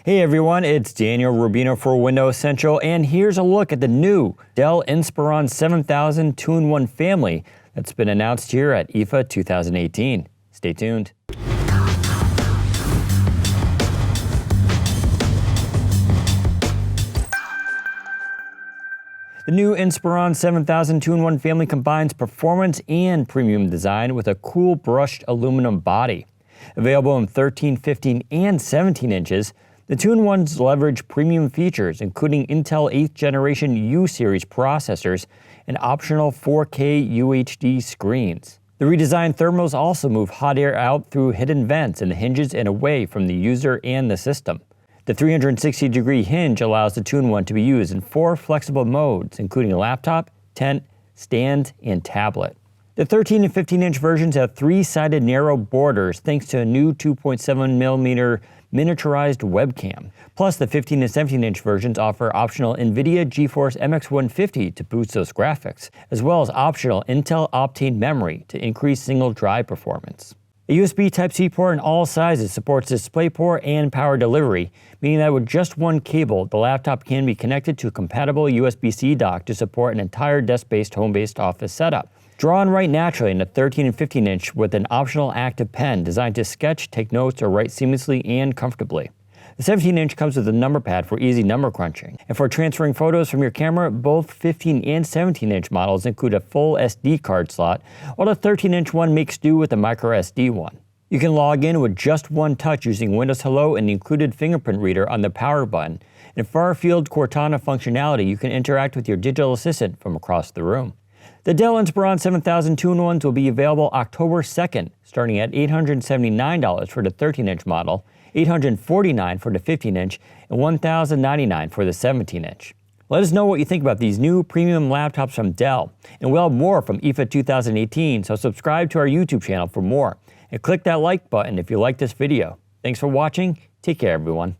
Hey everyone, it's Daniel Rubino for Windows Central, and here's a look at the new Dell Inspiron 7000 2-in-1 family that's been announced here at IFA 2018. Stay tuned. The new Inspiron 7000 2-in-1 family combines performance and premium design with a cool brushed aluminum body. Available in 13, 15, and 17 inches, the 2-in-1s leverage premium features including Intel 8th generation U-series processors and optional 4K UHD screens. The redesigned thermals also move hot air out through hidden vents in the hinges and away from the user and the system. The 360-degree hinge allows the 2-in-1 to be used in 4 flexible modes, including laptop, tent, stand, and tablet. The 13 and 15-inch versions have 3-sided narrow borders thanks to a new 2.7mm miniaturized webcam. Plus, the 15 and 17-inch versions offer optional NVIDIA GeForce MX 150 to boost those graphics, as well as optional Intel Optane memory to increase single drive performance. A USB Type-C port in all sizes supports DisplayPort and power delivery, meaning that with just one cable, the laptop can be connected to a compatible USB-C dock to support an entire desk-based, home-based office setup. Draw and write naturally in the 13 and 15-inch with an optional active pen designed to sketch, take notes, or write seamlessly and comfortably. The 17-inch comes with a number pad for easy number crunching. And for transferring photos from your camera, both 15 and 17-inch models include a full SD card slot, while the 13-inch one makes do with a micro SD one. You can log in with just one touch using Windows Hello and the included fingerprint reader on the power button. And far-field Cortana functionality, you can interact with your digital assistant from across the room. The Dell Inspiron 7000 2-in-1s will be available October 2nd, starting at $879 for the 13-inch model, $849 for the 15-inch, and $1,099 for the 17-inch. Let us know what you think about these new premium laptops from Dell. And we'll have more from IFA 2018, so subscribe to our YouTube channel for more. And click that like button if you like this video. Thanks for watching. Take care, everyone.